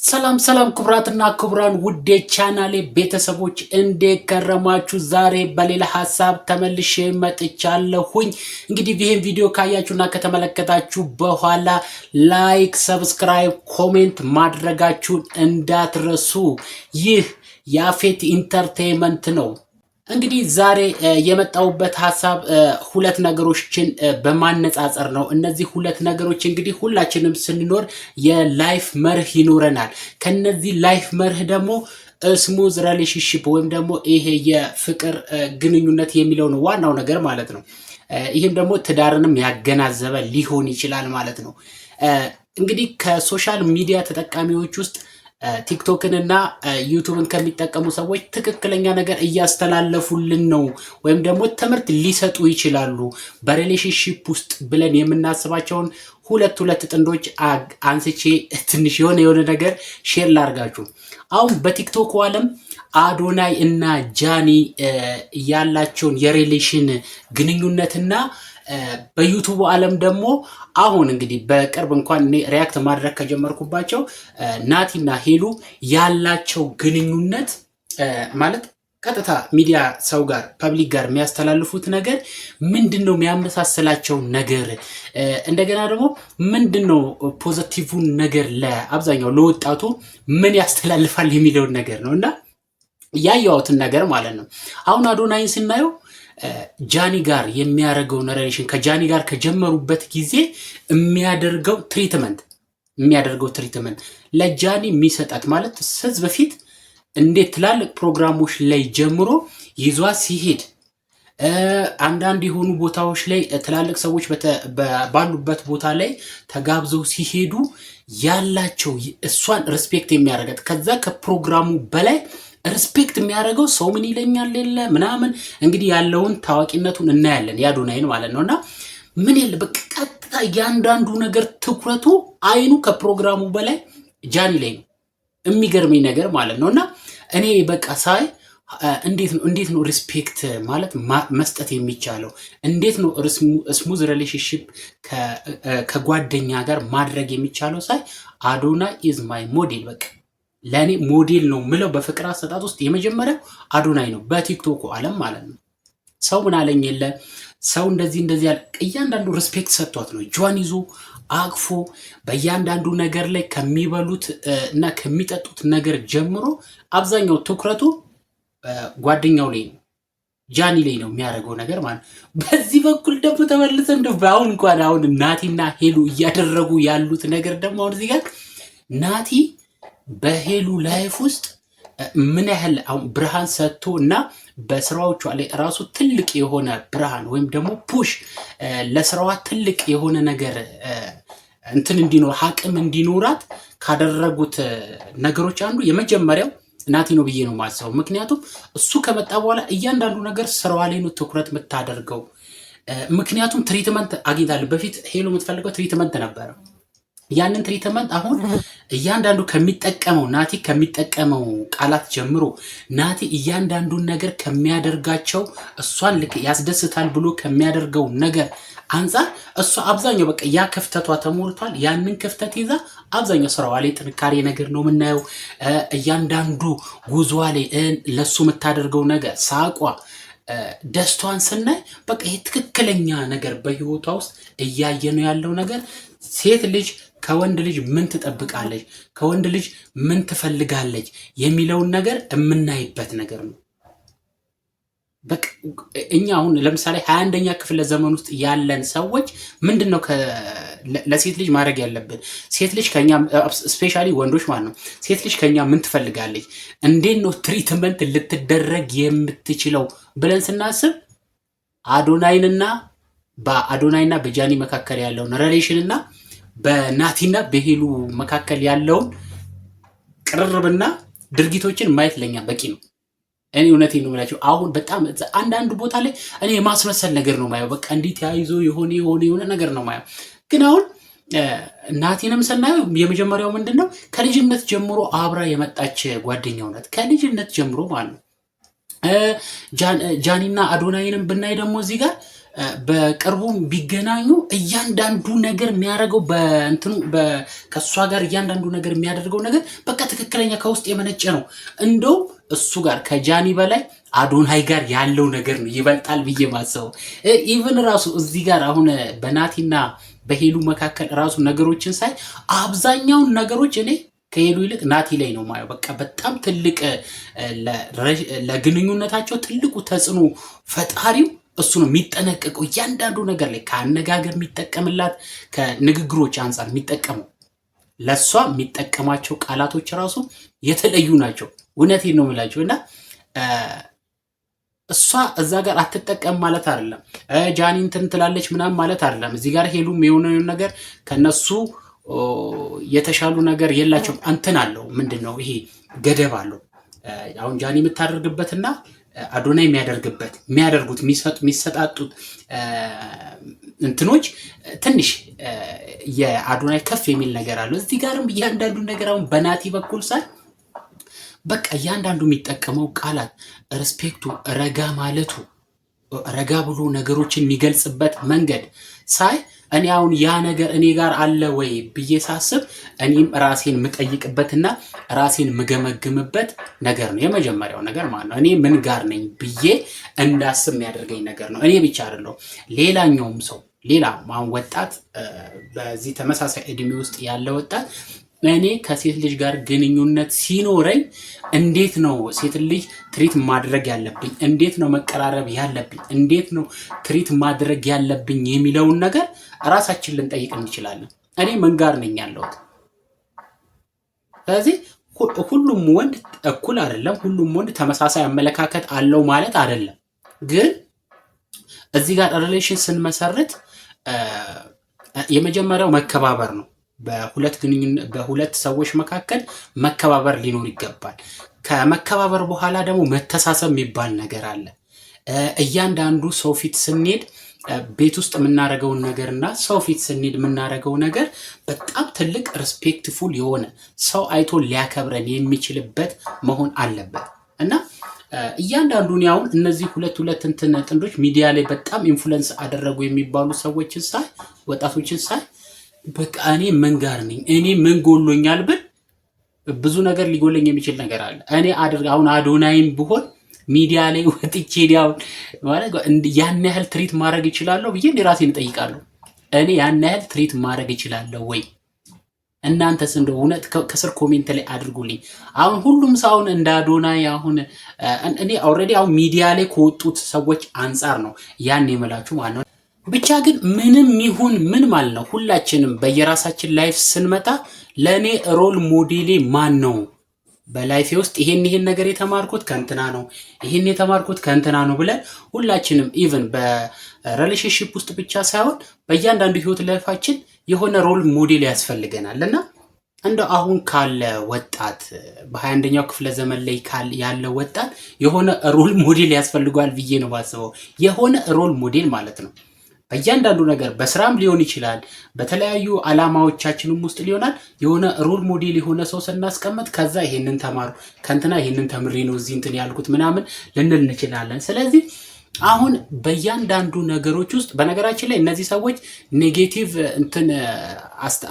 ሰላም ሰላም ክቡራትና ክቡራን ውድ የቻናሌ ቤተሰቦች እንዴት ከረማችሁ? ዛሬ በሌላ ሀሳብ ተመልሼ መጥቻለሁኝ። እንግዲህ ይህን ቪዲዮ ካያችሁና ከተመለከታችሁ በኋላ ላይክ፣ ሰብስክራይብ፣ ኮሜንት ማድረጋችሁን እንዳትረሱ። ይህ ያፌት ኢንተርቴይንመንት ነው። እንግዲህ ዛሬ የመጣውበት ሀሳብ ሁለት ነገሮችን በማነጻጸር ነው። እነዚህ ሁለት ነገሮች እንግዲህ ሁላችንም ስንኖር የላይፍ መርህ ይኖረናል። ከነዚህ ላይፍ መርህ ደግሞ ስሙዝ ሪሌሽንሺፕ ወይም ደግሞ ይሄ የፍቅር ግንኙነት የሚለው ነው ዋናው ነገር ማለት ነው። ይህም ደግሞ ትዳርንም ያገናዘበ ሊሆን ይችላል ማለት ነው። እንግዲህ ከሶሻል ሚዲያ ተጠቃሚዎች ውስጥ ቲክቶክን እና ዩቱብን ከሚጠቀሙ ሰዎች ትክክለኛ ነገር እያስተላለፉልን ነው ወይም ደግሞ ትምህርት ሊሰጡ ይችላሉ በሪሌሽንሺፕ ውስጥ ብለን የምናስባቸውን ሁለት ጥንዶች አንስቼ ትንሽ የሆነ ነገር ሼር ላርጋችሁ። አሁን በቲክቶክ ዓለም አዶናይ እና ጃኒ ያላቸውን የሪሌሽን ግንኙነትና በዩቱብ ዓለም ደግሞ አሁን እንግዲህ በቅርብ እንኳን ሪያክት ማድረግ ከጀመርኩባቸው ናቲና ሄሉ ያላቸው ግንኙነት ማለት ቀጥታ ሚዲያ ሰው ጋር ፐብሊክ ጋር የሚያስተላልፉት ነገር ምንድነው? የሚያመሳስላቸው ነገር እንደገና ደግሞ ምንድነው ፖዚቲቭን ነገር ለአብዛኛው ለወጣቱ ምን ያስተላልፋል የሚለውን ነገር ነው እና ያያዩትን ነገር ማለት ነው። አሁን አዶናይን ስናየው ጃኒ ጋር የሚያደርገውን ሪሌሽን ከጃኒ ጋር ከጀመሩበት ጊዜ የሚያደርገው ትሪትመንት ለጃኒ የሚሰጣት ማለት ህዝብ በፊት እንዴት ትላልቅ ፕሮግራሞች ላይ ጀምሮ ይዟ ሲሄድ አንዳንድ የሆኑ ቦታዎች ላይ ትላልቅ ሰዎች ባሉበት ቦታ ላይ ተጋብዘው ሲሄዱ ያላቸው እሷን ሪስፔክት የሚያደርጋት ከዛ ከፕሮግራሙ በላይ ሪስፔክት የሚያደርገው ሰው ምን ይለኛል የለ ምናምን እንግዲህ ያለውን ታዋቂነቱን እናያለን ያዶናይን ማለት ነውና ምን የለ በቃ ቀጥታ ያንዳንዱ ነገር ትኩረቱ አይኑ ከፕሮግራሙ በላይ ጃኒ ላይ ነው። የሚገርመኝ ነገር ማለት ነውና እኔ በቃ ሳይ እንዴት ነው ሪስፔክት ማለት መስጠት የሚቻለው? እንዴት ነው ስሙዝ ሪሌሽንሺፕ ከጓደኛ ጋር ማድረግ የሚቻለው? ሳይ አዶናይ ኢዝ ማይ ሞዴል በቃ ለኔ ሞዴል ነው ምለው በፍቅር አሰጣጥ ውስጥ የመጀመሪያው አዶናይ ነው በቲክቶክ ዓለም ማለት ነው። ሰው ምን አለኝ የለ ሰው እንደዚህ ያለ እያንዳንዱ ሪስፔክት ሰጥቷት ነው ጇን ይዞ አቅፎ በእያንዳንዱ ነገር ላይ ከሚበሉት እና ከሚጠጡት ነገር ጀምሮ አብዛኛው ትኩረቱ ጓደኛው ላይ ነው ጃኒ ላይ ነው የሚያደርገው ነገር ማለት ነው። በዚህ በኩል ደግሞ ተመልሰን አሁን ናቲና ሄሉ እያደረጉ ያሉት ነገር ደግሞ አሁን እዚህ ጋር ናቲ በሄሉ ላይፍ ውስጥ ምን ያህል አሁን ብርሃን ሰጥቶ እና በስራዎቿ ላይ ራሱ ትልቅ የሆነ ብርሃን ወይም ደግሞ ፑሽ ለስራዋ ትልቅ የሆነ ነገር እንትን እንዲኖር አቅም እንዲኖራት ካደረጉት ነገሮች አንዱ የመጀመሪያው ናቲ ነው ብዬ ነው ማሰው። ምክንያቱም እሱ ከመጣ በኋላ እያንዳንዱ ነገር ስራዋ ላይ ነው ትኩረት የምታደርገው። ምክንያቱም ትሪትመንት አግኝታለች። በፊት ሄሉ የምትፈልገው ትሪትመንት ነበረ። ያንን ትሪትመንት አሁን እያንዳንዱ ናቲ ከሚጠቀመው ቃላት ጀምሮ ናቲ እያንዳንዱን ነገር ከሚያደርጋቸው እሷን ልክ ያስደስታል ብሎ ከሚያደርገው ነገር አንፃር እሷ አብዛኛው በቃ ያ ክፍተቷ ተሞልቷል። ያንን ክፍተት ይዛ አብዛኛው ስራዋ ላይ ጥንካሬ ነገር ነው የምናየው። እያንዳንዱ ጉዞዋ ላይ ለሱ የምታደርገው ነገር ሳቋ፣ ደስቷን ስናይ በቃ ይሄ ትክክለኛ ነገር በህይወቷ ውስጥ እያየ ነው ያለው ነገር። ሴት ልጅ ከወንድ ልጅ ምን ትጠብቃለች፣ ከወንድ ልጅ ምን ትፈልጋለች የሚለውን ነገር የምናይበት ነገር ነው። በቃ እኛ አሁን ለምሳሌ 21ኛ ክፍለ ዘመን ውስጥ ያለን ሰዎች ምንድነው ለሴት ልጅ ማድረግ ያለብን? ሴት ልጅ ከኛ ስፔሻሊ ወንዶች ማለት ነው ሴት ልጅ ከኛ ምን ትፈልጋለች፣ እንዴት ነው ትሪትመንት ልትደረግ የምትችለው ብለን ስናስብ በአዶናይና በጃኒ መካከል ያለውን ሪሌሽን እና በናቲና በሄሉ መካከል ያለውን ቅርርብና ድርጊቶችን ማየት ለኛ በቂ ነው። እኔ እውነቴን ነው የምላቸው። አሁን በጣም አንዳንድ ቦታ ላይ እኔ የማስመሰል ነገር ነው ማየው። በቃ እንዴት ያይዞ የሆነ ነገር ነው ማየው። ግን አሁን ናቲንም ስናየው የመጀመሪያው ምንድነው ከልጅነት ጀምሮ አብራ የመጣች ጓደኛው ናት። ከልጅነት ጀምሮ ማለት ነው። ጃኒና አዶናይንም ብናይ ደግሞ እዚህ ጋር በቅርቡም ቢገናኙ እያንዳንዱ ነገር የሚያደርገው በእንትኑ ከእሷ ጋር እያንዳንዱ ነገር የሚያደርገው ነገር በቃ ትክክለኛ ከውስጥ የመነጨ ነው። እንደው እሱ ጋር ከጃኒ በላይ አዶናይ ጋር ያለው ነገር ነው ይበልጣል ብዬ ማሰበው። ኢቭን ራሱ እዚህ ጋር አሁን በናቲና በሄሉ መካከል ራሱ ነገሮችን ሳይ አብዛኛውን ነገሮች እኔ ከሄሉ ይልቅ ናቲ ላይ ነው ማየው። በቃ በጣም ትልቅ ለግንኙነታቸው ትልቁ ተጽዕኖ ፈጣሪው እሱ ነው የሚጠነቀቀው እያንዳንዱ ነገር ላይ ከአነጋገር የሚጠቀምላት ከንግግሮች አንጻር የሚጠቀመው ለሷ የሚጠቀማቸው ቃላቶች ራሱ የተለዩ ናቸው። እውነቴን ነው የምላቸው እና እሷ እዛ ጋር አትጠቀም ማለት አይደለም። ጃኒ እንትን ትላለች ምናምን ማለት አይደለም። እዚህ ጋር ሄሉም የሆነውን ነገር ከነሱ የተሻሉ ነገር የላቸውም። እንትን አለው ምንድነው ይሄ ገደብ አለው። አሁን ጃኒ የምታደርግበትና አዶናይ የሚያደርጉት የሚሰጣጡት እንትኖች ትንሽ የአዶናይ ከፍ የሚል ነገር አለው። እዚህ ጋርም እያንዳንዱ ነገር አሁን በናቲ በኩል ሳይ በቃ እያንዳንዱ የሚጠቀመው ቃላት ሪስፔክቱ፣ ረጋ ማለቱ፣ ረጋ ብሎ ነገሮችን የሚገልጽበት መንገድ ሳይ እኔ አሁን ያ ነገር እኔ ጋር አለ ወይ ብዬ ሳስብ እኔም ራሴን የምጠይቅበትና ራሴን የምገመግምበት ነገር ነው። የመጀመሪያው ነገር ማለት ነው እኔ ምን ጋር ነኝ ብዬ እንዳስብ የሚያደርገኝ ነገር ነው። እኔ ብቻ አይደለሁም፣ ሌላኛውም ሰው ሌላ ማን ወጣት በዚህ ተመሳሳይ እድሜ ውስጥ ያለ ወጣት እኔ ከሴት ልጅ ጋር ግንኙነት ሲኖረኝ እንዴት ነው ሴት ልጅ ትሪት ማድረግ ያለብኝ፣ እንዴት ነው መቀራረብ ያለብኝ፣ እንዴት ነው ትሪት ማድረግ ያለብኝ የሚለውን ነገር ራሳችን ልንጠይቅ እንችላለን። እኔ ምን ጋር ነኝ ያለሁት? ስለዚህ ሁሉም ወንድ እኩል አይደለም፣ ሁሉም ወንድ ተመሳሳይ አመለካከት አለው ማለት አይደለም። ግን እዚህ ጋር ሪሌሽን ስንመሰርት የመጀመሪያው መከባበር ነው። በሁለት ሰዎች መካከል መከባበር ሊኖር ይገባል። ከመከባበር በኋላ ደግሞ መተሳሰብ የሚባል ነገር አለ። እያንዳንዱ ሰው ፊት ስንሄድ ቤት ውስጥ የምናደርገውን ነገር እና ሰው ፊት ስንሄድ የምናደርገው ነገር በጣም ትልቅ ሪስፔክትፉል የሆነ ሰው አይቶ ሊያከብረን የሚችልበት መሆን አለበት እና እያንዳንዱን ያውን እነዚህ ሁለት እንትን ጥንዶች ሚዲያ ላይ በጣም ኢንፍሉዌንስ አደረጉ የሚባሉ ሰዎችን ሳይ ወጣቶችን ሳይ በቃ እኔ ምን ጋር ነኝ፣ እኔ ምን ጎሎኛል ብል ብዙ ነገር ሊጎለኝ የሚችል ነገር አለ። እኔ አሁን አዶናይም ብሆን ሚዲያ ላይ ወጥቼ ዲያው ማለት ያን ያህል ትሪት ማድረግ ይችላለሁ ብዬ ራሴን እጠይቃለሁ። እኔ ያን ያህል ትሪት ማድረግ ይችላለሁ ወይ? እናንተስ እንደው እውነት ከስር ኮሜንት ላይ አድርጉልኝ። አሁን ሁሉም ሰው እንደ አዶናይ አሁን እኔ ኦልሬዲ አሁን ሚዲያ ላይ ከወጡት ሰዎች አንጻር ነው ያን የምላችሁ ማለት ነው። ብቻ ግን ምንም ይሁን ምን ማለት ነው ሁላችንም በየራሳችን ላይፍ ስንመጣ ለኔ ሮል ሞዴሌ ማን ነው? በላይፌ ውስጥ ይሄን ነገር የተማርኩት ከእንትና ነው፣ ይሄን የተማርኩት ከእንትና ነው ብለን ሁላችንም ኢቭን በሪሌሽንሺፕ ውስጥ ብቻ ሳይሆን በእያንዳንዱ ህይወት ላይፋችን የሆነ ሮል ሞዴል ያስፈልገናል እና እንደው አሁን ካለ ወጣት በ21ኛው ክፍለ ዘመን ላይ ያለ ወጣት የሆነ ሮል ሞዴል ያስፈልገዋል ብዬ ነው ባስበው። የሆነ ሮል ሞዴል ማለት ነው በእያንዳንዱ ነገር በስራም ሊሆን ይችላል፣ በተለያዩ አላማዎቻችንም ውስጥ ሊሆናል። የሆነ ሮል ሞዴል የሆነ ሰው ስናስቀምጥ ከዛ ይሄንን ተማሩ ከእንትና ይሄንን ተምሬ ነው እዚህ እንትን ያልኩት ምናምን ልንል እንችላለን። ስለዚህ አሁን በእያንዳንዱ ነገሮች ውስጥ በነገራችን ላይ እነዚህ ሰዎች ኔጌቲቭ እንትን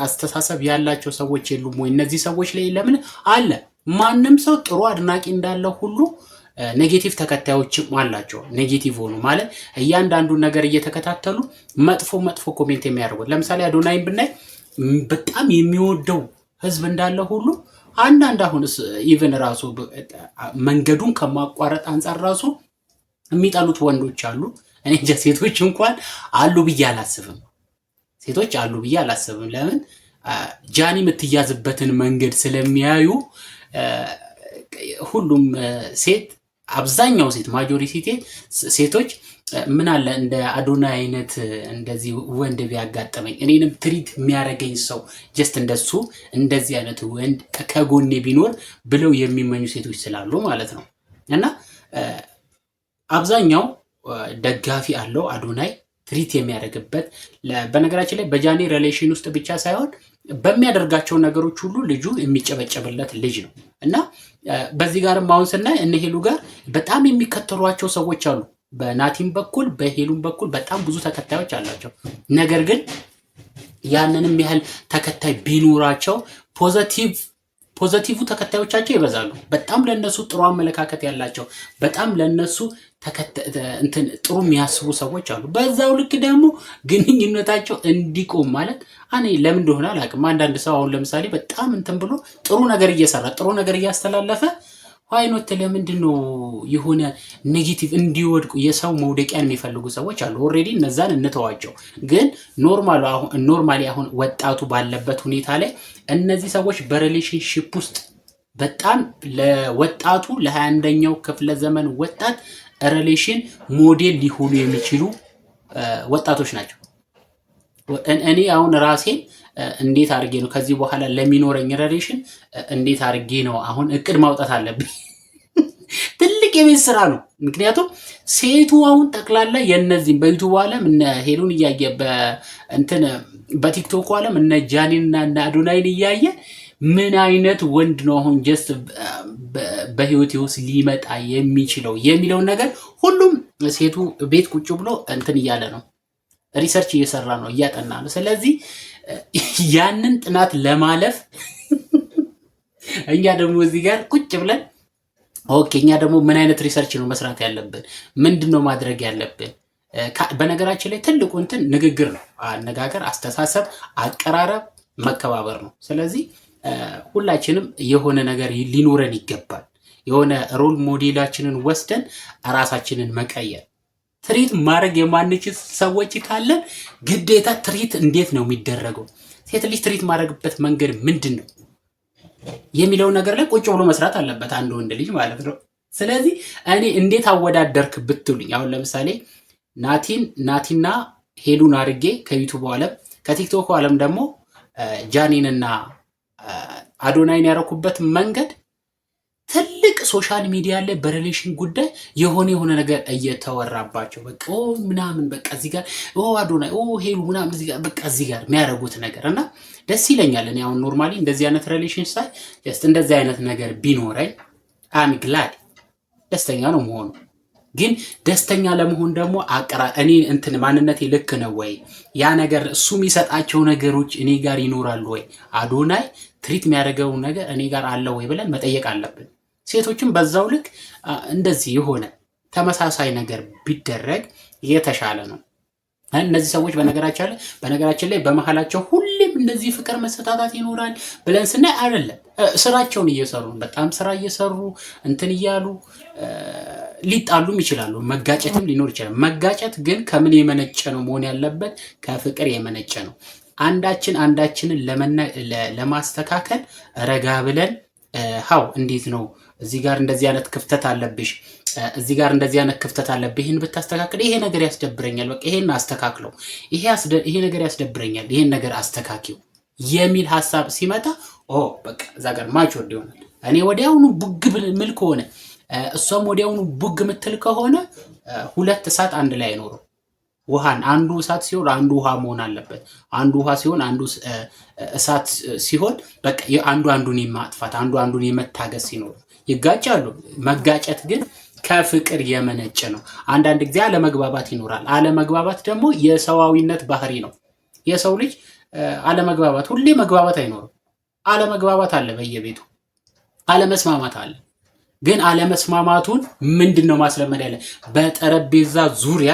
አስተሳሰብ ያላቸው ሰዎች የሉም ወይ? እነዚህ ሰዎች ላይ ለምን አለ? ማንም ሰው ጥሩ አድናቂ እንዳለው ሁሉ ኔጌቲቭ ተከታዮችም አላቸው። ኔጌቲቭ ሆኑ ማለት እያንዳንዱ ነገር እየተከታተሉ መጥፎ ኮሜንት የሚያደርጉት። ለምሳሌ አዶናይን ብናይ በጣም የሚወደው ህዝብ እንዳለ ሁሉ አንዳንድ አሁን ኢቨን ራሱ መንገዱን ከማቋረጥ አንጻር ራሱ የሚጠሉት ወንዶች አሉ። እኔ እንጃ ሴቶች እንኳን አሉ ብዬ አላስብም። ለምን ጃኒ የምትያዝበትን መንገድ ስለሚያዩ ሁሉም ሴት አብዛኛው ሴት ማጆሪቲ ሴቶች ምን አለ እንደ አዶናይ አይነት እንደዚህ ወንድ ቢያጋጠመኝ እኔንም ትሪት የሚያደርገኝ ሰው ጀስት እንደሱ እንደዚህ አይነት ወንድ ከጎኔ ቢኖር ብለው የሚመኙ ሴቶች ስላሉ ማለት ነው። እና አብዛኛው ደጋፊ አለው አዶናይ ትሪት የሚያደርግበት። በነገራችን ላይ በጃኒ ሪሌሽን ውስጥ ብቻ ሳይሆን በሚያደርጋቸው ነገሮች ሁሉ ልጁ የሚጨበጨብለት ልጅ ነው። እና በዚህ ጋርም አሁን ስናይ እነ ሄሉ ጋር በጣም የሚከተሏቸው ሰዎች አሉ። በናቲም በኩል በሄሉም በኩል በጣም ብዙ ተከታዮች አላቸው። ነገር ግን ያንንም ያህል ተከታይ ቢኖራቸው ፖዘቲቭ ተከታዮቻቸው ይበዛሉ። በጣም ለነሱ ጥሩ አመለካከት ያላቸው በጣም ለነሱ ጥሩ የሚያስቡ ሰዎች አሉ። በዛው ልክ ደግሞ ግንኙነታቸው እንዲቆም ማለት እኔ ለምን እንደሆነ አላውቅም። አንዳንድ ሰው አሁን ለምሳሌ በጣም ብሎ ጥሩ ነገር እየሰራ ጥሩ ነገር እያስተላለፈ ዋይኖት ለምንድን ነው የሆነ ኔጌቲቭ እንዲወድቁ የሰው መውደቂያን የሚፈልጉ ሰዎች አሉ። ኦልሬዲ እነዛን እንተዋቸው። ግን ኖርማሊ አሁን ወጣቱ ባለበት ሁኔታ ላይ እነዚህ ሰዎች በሪሌሽንሺፕ ውስጥ በጣም ለወጣቱ ለ21ኛው ክፍለ ዘመን ወጣት ሪሌሽን ሞዴል ሊሆኑ የሚችሉ ወጣቶች ናቸው። እኔ አሁን ራሴን እንዴት አድርጌ ነው ከዚህ በኋላ ለሚኖረኝ ሪሌሽን እንዴት አድርጌ ነው አሁን እቅድ ማውጣት አለብኝ። ትልቅ የቤት ስራ ነው። ምክንያቱም ሴቱ አሁን ጠቅላላ የነዚህም በዩቲዩብ ዓለም እነ ሄሉን እያየ በቲክቶክ ዓለም እነ ጃኒና እነ አዶናይን እያየ ምን አይነት ወንድ ነው አሁን ጀስት በህይወቴ ውስጥ ሊመጣ የሚችለው የሚለውን ነገር ሁሉም ሴቱ ቤት ቁጭ ብሎ እያለ ነው፣ ሪሰርች እየሰራ ነው፣ እያጠና ነው። ስለዚህ ያንን ጥናት ለማለፍ እኛ ደግሞ እዚህ ጋር ቁጭ ብለን ኦኬ እኛ ደግሞ ምን አይነት ሪሰርች ነው መስራት ያለብን? ምንድነው ማድረግ ያለብን? በነገራችን ላይ ትልቁ ንግግር ነው። አነጋገር፣ አስተሳሰብ፣ አቀራረብ፣ መከባበር ነው። ስለዚህ ሁላችንም የሆነ ነገር ሊኖረን ይገባል። የሆነ ሮል ሞዴላችንን ወስደን ራሳችንን መቀየር። ትሪት ማድረግ የማንችል ሰዎች ካለን ግዴታ ትሪት እንዴት ነው የሚደረገው፣ ሴት ልጅ ትሪት ማድረግበት መንገድ ምንድን ነው የሚለው ነገር ላይ ቁጭ ብሎ መስራት አለበት አንድ ወንድ ልጅ ማለት ነው። ስለዚህ እኔ እንዴት አወዳደርክ ብትሉኝ አሁን ለምሳሌ ናቲና ሄሉን አድርጌ ከዩቲዩብ ዓለም ከቲክቶክ ዓለም ደግሞ ጃኒንና አዶናይን ያረኩበት መንገድ ትልቅ ሶሻል ሚዲያ ላይ በሪሌሽን ጉዳይ የሆነ ነገር እየተወራባቸው በቃ ምናምን በቃ እዚህ ጋር አዶናይ ሄሉ ምናምን እዚህ ጋር በቃ እዚህ ጋር የሚያደርጉት ነገር እና ደስ ይለኛል። እኔ አሁን ኖርማሊ እንደዚህ አይነት ሪሌሽን ሳይ ጀስት እንደዚህ አይነት ነገር ቢኖረኝ አም ግላድ ደስተኛ ነው መሆኑ። ግን ደስተኛ ለመሆን ደግሞ እኔ ማንነቴ ልክ ነው ወይ? ያ ነገር እሱ የሚሰጣቸው ነገሮች እኔ ጋር ይኖራሉ ወይ? አዶናይ ትሪት የሚያደርገው ነገር እኔ ጋር አለ ወይ ብለን መጠየቅ አለብን። ሴቶችም በዛው ልክ እንደዚህ የሆነ ተመሳሳይ ነገር ቢደረግ የተሻለ ነው። እነዚህ ሰዎች በነገራችን ላይ በመሃላቸው ሁሌም እንደዚህ ፍቅር መሰጣጣት ይኖራል ብለን ስናይ አይደለም። ስራቸውን እየሰሩ በጣም ስራ እየሰሩ እያሉ ሊጣሉም ይችላሉ። መጋጨትም ሊኖር ይችላል። መጋጨት ግን ከምን የመነጨ ነው መሆን ያለበት? ከፍቅር የመነጨ ነው። አንዳችንን ለማስተካከል ረጋ ብለን እንዴት ነው እዚህ ጋር እንደዚህ አይነት ክፍተት አለብሽ፣ እዚህ ጋር እንደዚህ አይነት ክፍተት አለብህ፣ ይሄን ብታስተካክል ይሄ ነገር ያስደብረኛል፣ በቃ ይሄን አስተካክለው፣ ይሄ ነገር ያስደብረኛል፣ ይሄን ነገር አስተካክዩ የሚል ሐሳብ ሲመጣ በቃ እዛ ጋር ማቹርድ ይሆናል። እኔ ወዲያውኑ ቡግ ምል ከሆነ እሷም ወዲያውኑ ቡግ ምትል ከሆነ ሁለት እሳት አንድ ላይ አይኖርም። ውሃን አንዱ እሳት ሲሆን አንዱ ውሃ መሆን አለበት። አንዱ ውሃ ሲሆን አንዱ እሳት ሲሆን በቃ አንዱ አንዱን የማጥፋት አንዱ አንዱን የመታገስ ሲኖር ይጋጫሉ። መጋጨት ግን ከፍቅር የመነጨ ነው። አንዳንድ ጊዜ አለመግባባት ይኖራል። አለመግባባት ደግሞ የሰዋዊነት ባህሪ ነው። የሰው ልጅ አለመግባባት ሁሌ መግባባት አይኖርም። አለመግባባት አለ፣ በየቤቱ አለመስማማት አለ። ግን አለመስማማቱን ምንድነው ማስለመድ ያለ? በጠረጴዛ ዙሪያ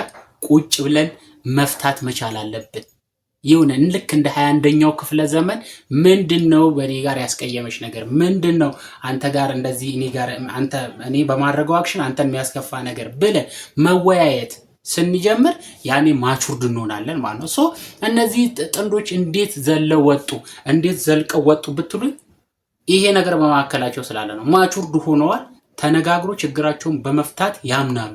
ቁጭ ብለን መፍታት መቻል አለብን። ይሁን ልክ እንደ 21ኛው ክፍለ ዘመን ምንድነው በእኔ ጋር ያስቀየመሽ ነገር ምንድነው? አንተ ጋር እንደዚህ እኔ በማድረገው አክሽን አንተን የሚያስከፋ ነገር ብለን መወያየት ስንጀምር ያኔ ማቹርድ እንሆናለን ማለት ነው። እነዚህ ጥንዶች እንዴት ዘልቀው ወጡ ብትሉኝ ይሄ ነገር በማከላቸው ስላለ ነው። ማቹርድ ሆነዋል። ተነጋግሮ ችግራቸውን በመፍታት ያምናሉ።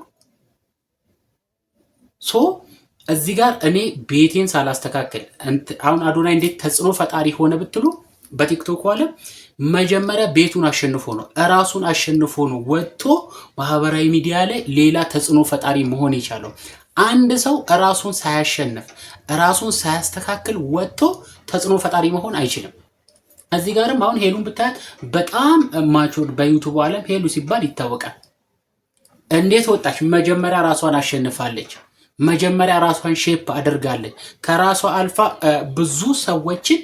እዚህ ጋር እኔ ቤቴን ሳላስተካከል አሁን አዶናይ እንዴት ተጽዕኖ ፈጣሪ ሆነ ብትሉ በቲክቶክ ዓለም መጀመሪያ ቤቱን አሸንፎ ነው ራሱን አሸንፎ ነው ወጥቶ ማህበራዊ ሚዲያ ላይ ሌላ ተጽዕኖ ፈጣሪ መሆን የቻለው። አንድ ሰው ራሱን ሳያሸንፍ ራሱን ሳያስተካክል ወጥቶ ተጽዕኖ ፈጣሪ መሆን አይችልም። እዚህ ጋርም አሁን ሄሉን ብታያት በጣም ማቹር በዩቲዩብ ዓለም ሄሉ ሲባል ይታወቃል። እንዴት ወጣች? መጀመሪያ ራሷን አሸንፋለች። መጀመሪያ ራሷን ሼፕ አድርጋለች። ከራሷ አልፋ ብዙ ሰዎችን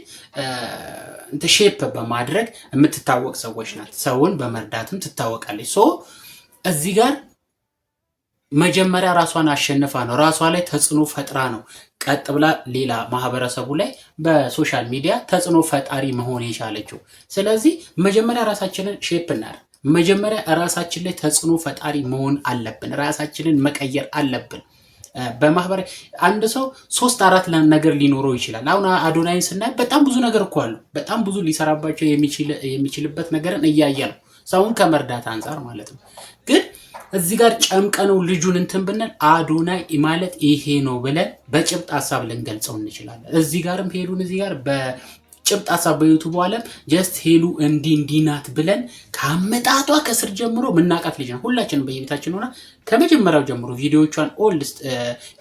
ሼፕ በማድረግ የምትታወቅ ሰዎች ናት። ሰውን በመርዳትም ትታወቃለች። ሶ እዚህ ጋር መጀመሪያ ራሷን አሸንፋ ነው፣ ራሷ ላይ ተጽዕኖ ፈጥራ ነው ቀጥ ብላ ሌላ ማህበረሰቡ ላይ በሶሻል ሚዲያ ተጽዕኖ ፈጣሪ መሆን የቻለችው። ስለዚህ መጀመሪያ ራሳችንን ሼፕ እናድርግ። መጀመሪያ ራሳችን ላይ ተጽዕኖ ፈጣሪ መሆን አለብን። ራሳችንን መቀየር አለብን። በማህበረ አንድ ሰው 3-4 ነገር ሊኖረው ይችላል። አሁን አዶናይን ስናይ በጣም ብዙ ነገር እኮ አሉ። በጣም ብዙ ሊሰራባቸው የሚችልበት ነገርን እያየ ነው፣ ሰውን ከመርዳት አንጻር ማለት ነው። ግን እዚህ ጋር ጨምቀነው ልጁን እንትን ብንል አዶናይ ማለት ይሄ ነው ብለን በጭብጥ ሀሳብ ልንገልጸው እንችላለን። እዚህ ጋርም ሄሉን እዚህ ጋር በጭብጥ ሀሳብ በዩቱብ ዓለም ጀስት ሄሉ እንዲህ ናት ብለን ከአመጣጧ ከስር ጀምሮ ምናቃት ልጅ ነው። ሁላችንም በየቤታችን ሆና ከመጀመሪያው ጀምሮ ቪዲዮቿን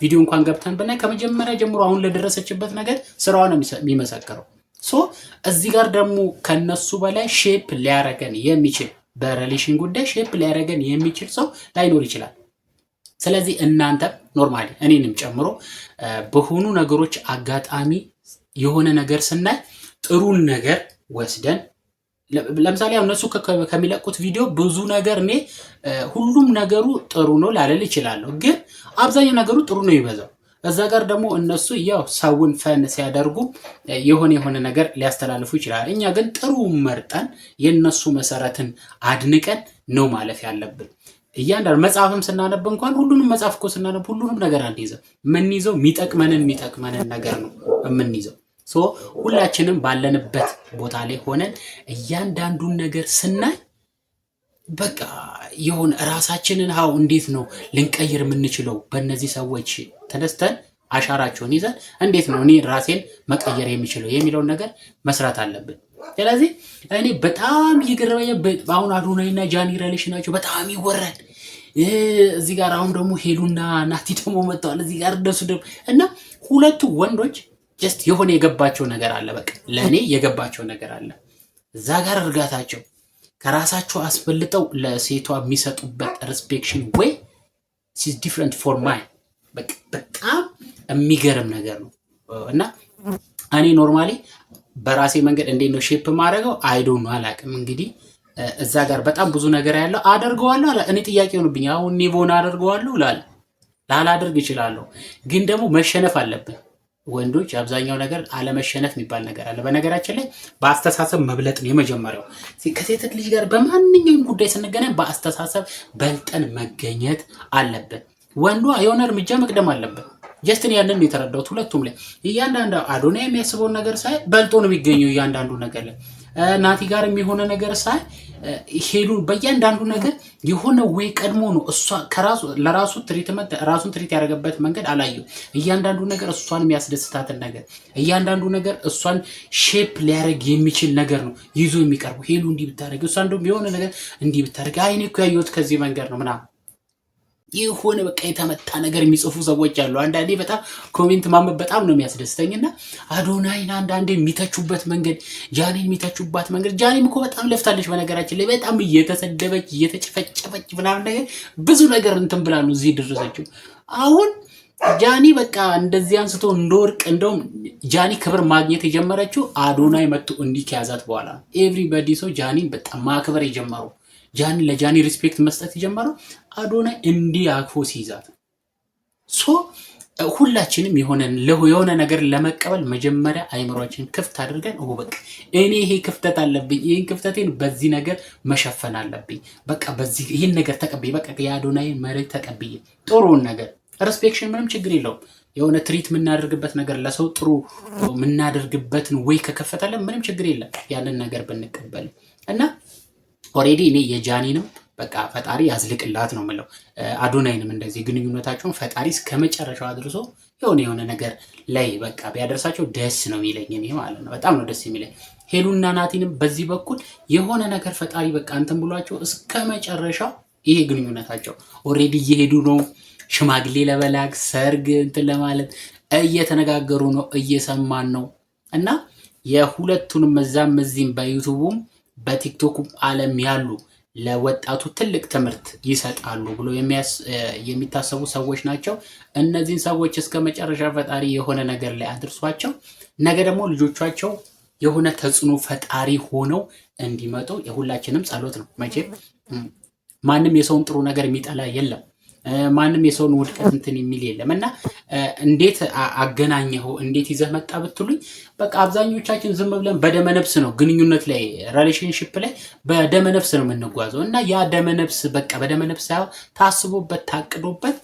ቪዲዮ እንኳን ገብተን ብናይ ከመጀመሪያ ጀምሮ አሁን ለደረሰችበት ነገር ስራዋ ነው የሚመሰክረው። ሶ እዚህ ጋር ደግሞ ከነሱ በላይ ሼፕ ሊያረገን የሚችል በሪሌሽን ጉዳይ ሼፕ ሊያደርገን የሚችል ሰው ላይኖር ይችላል። ስለዚህ እናንተ ኖርማሊ እኔንም ጨምሮ በሆኑ ነገሮች አጋጣሚ የሆነ ነገር ስናይ ጥሩን ነገር ወስደን ለምሳሌ እነሱ ከሚለቁት ቪዲዮ ብዙ ነገር እኔ ሁሉም ነገሩ ጥሩ ነው ላለል ይችላለሁ፣ ግን አብዛኛው ነገሩ ጥሩ ነው ይበዛው። እዛ ጋር ደግሞ እነሱ ያው ሰውን ፈን ሲያደርጉ የሆነ ነገር ሊያስተላልፉ ይችላል። እኛ ግን ጥሩ መርጠን የነሱ መሰረትን አድንቀን ነው ማለፍ ያለብን። እያንዳንዱ መጽሐፍም ስናነብ እንኳን ሁሉንም መጽሐፍ እኮ ስናነብ ሁሉንም ነገር አንይዘው። የምንይዘው የሚጠቅመንን ነገር ነው የምንይዘው። ሶ ሁላችንም ባለንበት ቦታ ላይ ሆነን እያንዳንዱን ነገር ስናይ በቃ የሆነ ራሳችንን እንዴት ነው ልንቀይር የምንችለው? በእነዚህ ሰዎች ተነስተን አሻራቸውን ይዘን እንዴት ነው እኔ ራሴን መቀየር የሚችለው የሚለውን ነገር መስራት አለብን። ስለዚህ እኔ በጣም እየገረመኝ አሁን አዶናይና ጃኒ ሪሌሽናቸው በጣም ይወራል። እዚህ ጋር አሁን ደግሞ ሄሉና ናቲ ደግሞ መጥተዋል። እዚህ ጋር ደሱ ደግሞ እና ሁለቱ ወንዶች ጀስት የሆነ የገባቸው ነገር አለ። በቃ ለእኔ የገባቸው ነገር አለ። እዛ ጋር እርጋታቸው ከራሳቸው አስበልጠው ለሴቷ የሚሰጡበት ሪስፔክሽን ወይ ሲስ ዲፍረንት ፎር ማይ በጣም የሚገርም ነገር ነው። እና እኔ ኖርማሊ በራሴ መንገድ እንዴት ነው ሼፕ ማድረገው አይዶን ነው አላውቅም። እንግዲህ እዛ ጋር በጣም ብዙ ነገር ያለው አደርገዋለሁ። እኔ ጥያቄ ሆኖብኝ አሁን ኒቮን አደርገዋለሁ ላላደርግ ይችላለሁ፣ ግን ደግሞ መሸነፍ አለብን። ወንዶች አብዛኛው ነገር አለመሸነፍ የሚባል ነገር አለ። በነገራችን ላይ በአስተሳሰብ መብለጥ ነው የመጀመሪያው። ከሴት ልጅ ጋር በማንኛውም ጉዳይ ስንገናኝ በአስተሳሰብ በልጠን መገኘት አለብን። ወንዱ የሆነ እርምጃ መቅደም አለብን። ጀስትን ያንን የተረዳሁት ሁለቱም ላይ እያንዳንዱ አዶናይ የሚያስበውን ነገር ሳይ በልጦ ነው የሚገኘው እያንዳንዱ ነገር ላይ። ናቲ ጋር የሚሆነ ነገር ሳይ ሄሉን በእያንዳንዱ ነገር የሆነ ወይ ቀድሞ ነው እሷ ለራሱ ትሪትመንት ራሱን ትሪት ያደረገበት መንገድ አላየው። እያንዳንዱ ነገር እሷን የሚያስደስታትን ነገር እያንዳንዱ ነገር እሷን ሼፕ ሊያደርግ የሚችል ነገር ነው ይዞ የሚቀርቡ። ሄሉ እንዲህ ብታደርግ እሷ እንደውም የሆነ ነገር እንዲህ ብታደርግ አይኔ እኮ ያየሁት ከዚህ መንገድ ነው ምናምን የሆነ በቃ የተመታ ነገር የሚጽፉ ሰዎች አሉ። አንዳንዴ በጣም ኮሜንት ማመብ በጣም ነው የሚያስደስተኝና አዶናይን አንዳንዴ የሚተቹበት መንገድ፣ ጃኒን የሚተቹባት መንገድ። ጃኒም እኮ በጣም ለፍታለች በነገራችን ላይ በጣም እየተሰደበች እየተጨፈጨፈች ምናምን ነገር ብዙ ነገር እንትን ብላ ነው እዚህ ደረሰችው። አሁን ጃኒ በቃ እንደዚህ አንስቶ እንደወርቅ እንደውም ጃኒ ክብር ማግኘት የጀመረችው አዶናይ መጥቶ እንዲህ ከያዛት በኋላ ነው። ኤቭሪባዲ ሰው ጃኒን በጣም ማክበር የጀመረው ለጃኒ ሪስፔክት መስጠት የጀመረው አዶናይ እንዲህ አክፎ ሲይዛት። ሶ ሁላችንም የሆነ ነገር ለመቀበል መጀመሪያ አይምሮአችንን ክፍት አድርገን በቃ እኔ ይሄ ክፍተት አለብኝ፣ ይሄን ክፍተቴን በዚህ ነገር መሸፈን አለብኝ፣ በቃ በዚህ ይሄን ነገር ተቀብዬ በቃ የአዶናይን መሬት ተቀብዬ ጥሩውን ነገር ሪስፔክሽን ምንም ችግር የለውም። የሆነ ትሪት የምናደርግበት ነገር ለሰው ጥሩ የምናደርግበትን ወይ ከከፈተለን ምንም ችግር የለም ያንን ነገር ብንቀበል እና ኦሬዲ እኔ የጃኒንም በቃ ፈጣሪ ያዝልቅላት ነው የምለው። አዶናይንም እንደዚህ ግንኙነታቸውን ፈጣሪ እስከ መጨረሻው አድርሶ የሆነ ነገር ላይ በቃ ቢያደርሳቸው ደስ ነው የሚለኝ እኔ ማለት ነው። በጣም ነው ደስ የሚለኝ። ሄሉና ናቲንም በዚህ በኩል የሆነ ነገር ፈጣሪ በቃ እንትን ብሏቸው እስከ መጨረሻው ይሄ ግንኙነታቸው ኦሬዲ እየሄዱ ነው። ሽማግሌ ለበላክ ሰርግ እንትን ለማለት እየተነጋገሩ ነው፣ እየሰማን ነው እና የሁለቱንም እዛም እዚህም በዩቱቡም በቲክቶክ ዓለም ያሉ ለወጣቱ ትልቅ ትምህርት ይሰጣሉ ብሎ የሚታሰቡ ሰዎች ናቸው። እነዚህን ሰዎች እስከ መጨረሻ ፈጣሪ የሆነ ነገር ላይ አድርሷቸው ነገ ደግሞ ልጆቻቸው የሆነ ተጽዕኖ ፈጣሪ ሆነው እንዲመጡ የሁላችንም ጸሎት ነው። መቼም ማንም የሰውን ጥሩ ነገር የሚጠላ የለም። ማንም የሰውን ውድቀት እንትን የሚል የለም እና እንዴት አገናኘኸው እንዴት ይዘህ መጣ ብትሉኝ በቃ አብዛኞቻችን ዝም ብለን በደመነፍስ ነው ግንኙነት ላይ ሪሌሽንሺፕ ላይ በደመነፍስ ነው የምንጓዘው እና ያ ደመነፍስ በቃ በደመነፍስ ሳይሆን ታስቦበት ታቅዶበት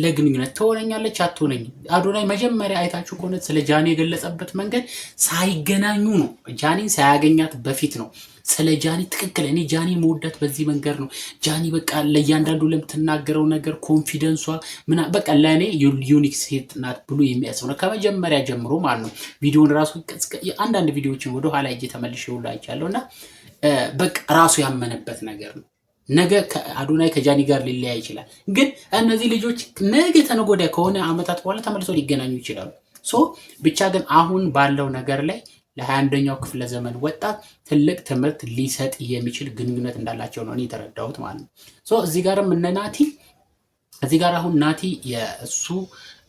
ለግንኙነት ትሆነኛለች አትሆነኝም። አዶናይ መጀመሪያ አይታችሁ ከሆነ ስለ ጃኒ የገለጸበት መንገድ ሳይገናኙ ነው፣ ጃኒን ሳያገኛት በፊት ነው። ስለ ጃኒ ትክክል እኔ ጃኒ መወዳት በዚህ መንገድ ነው። ጃኒ በቃ ለእያንዳንዱ ለምትናገረው ነገር ኮንፊደንሷ በቃ ለእኔ ዩኒክ ሴት ናት ብሎ የሚያስብ ነው ከመጀመሪያ ጀምሮ ማለት ነው። ቪዲዮን ራሱ አንዳንድ ቪዲዮዎችን ወደኋላ እጅ ተመልሼ ሁሉ አይቻለሁ እና በቃ ራሱ ያመነበት ነገር ነው። ነገ አዶናይ ከጃኒ ጋር ሊለያይ ይችላል፣ ግን እነዚህ ልጆች ነገ ተነገ ወዲያ ከሆነ አመታት በኋላ ተመልሰው ሊገናኙ ይችላሉ። ብቻ ግን አሁን ባለው ነገር ላይ ለ21ኛው ክፍለ ዘመን ወጣት ትልቅ ትምህርት ሊሰጥ የሚችል ግንኙነት እንዳላቸው ነው እኔ የተረዳሁት ማለት ነው። እዚህ ጋርም እነ ናቲ እዚህ ጋር አሁን ናቲ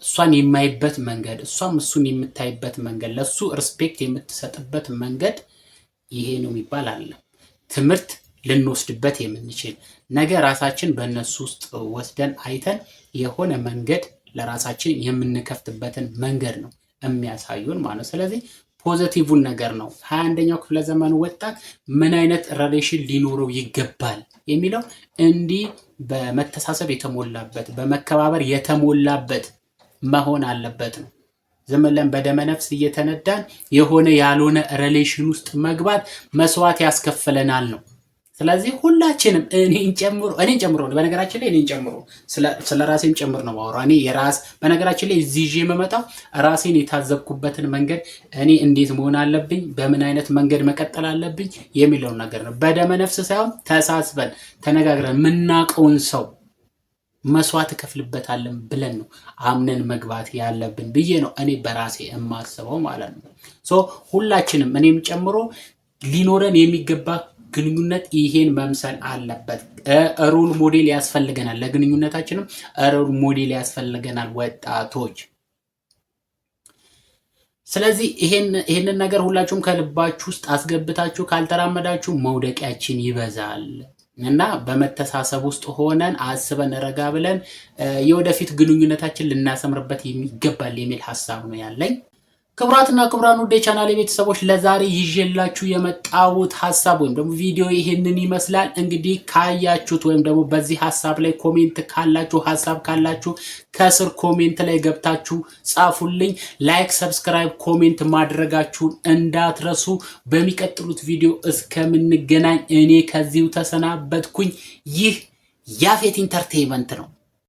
እሷን የማይበት መንገድ እሷም እሱን የምታይበት መንገድ ለሱ ሪስፔክት የምትሰጥበት መንገድ ይሄ ነው የሚባል አለ። ትምህርት ልንወስድበት የምንችል ነገ ራሳችን በእነሱ ውስጥ ወስደን አይተን የሆነ መንገድ ለራሳችን የምንከፍትበትን መንገድ ነው የሚያሳዩን ማለት ነው። ስለዚህ ፖዚቲቭን ነገር ነው 21ኛው ክፍለ ዘመን ወጣት ምን አይነት ሪሌሽን ሊኖረው ይገባል የሚለው እንዲህ በመተሳሰብ የተሞላበት በመከባበር የተሞላበት መሆን አለበት ነው። ዝም ብለን በደመነፍስ እየተነዳን የሆነ ያልሆነ ሪሌሽን ውስጥ መግባት መስዋዕት ያስከፍለናል ነው። ስለዚህ ሁላችንም እኔን ጨምሮ በነገራችን ላይ እኔን ጨምሮ ስለ ራሴም ጨምር ነው ማወራው። እኔ በነገራችን ላይ እዚህ ይዤ የምመጣው ራሴን የታዘብኩበትን መንገድ እኔ እንዴት መሆን አለብኝ፣ በምን አይነት መንገድ መቀጠል አለብኝ የሚለውን ነገር ነው። በደመ ነፍስ ሳይሆን ተሳስበን ተነጋግረን የምናውቀውን ሰው መስዋዕት ከፍልበታለን ብለን ነው አምነን መግባት ያለብን ብዬ ነው እኔ በራሴ የማስበው ማለት ነው። ሁላችንም እኔም ጨምሮ ሊኖረን የሚገባ ግንኙነት ይሄን መምሰል አለበት። ሮል ሞዴል ያስፈልገናል። ለግንኙነታችንም ሮል ሞዴል ያስፈልገናል ወጣቶች። ስለዚህ ይሄንን ነገር ሁላችሁም ከልባችሁ ውስጥ አስገብታችሁ ካልተራመዳችሁ መውደቂያችን ይበዛል እና በመተሳሰብ ውስጥ ሆነን አስበን ረጋ ብለን የወደፊት ግንኙነታችን ልናሰምርበት ይገባል የሚል ሐሳብ ነው ያለኝ። ክቡራትና ክቡራን ውድ የቻናሌ ቤተሰቦች ለዛሬ ይዤላችሁ የመጣሁት ሐሳብ ወይም ደግሞ ቪዲዮ ይሄንን ይመስላል። እንግዲህ ካያችሁት ወይም ደግሞ በዚህ ሐሳብ ላይ ኮሜንት ካላችሁ ሐሳብ ካላችሁ ከስር ኮሜንት ላይ ገብታችሁ ጻፉልኝ። ላይክ፣ ሰብስክራይብ፣ ኮሜንት ማድረጋችሁን እንዳትረሱ። በሚቀጥሉት ቪዲዮ እስከምንገናኝ እኔ ከዚሁ ተሰናበትኩኝ። ይህ ያፌት ኢንተርቴይንመንት ነው።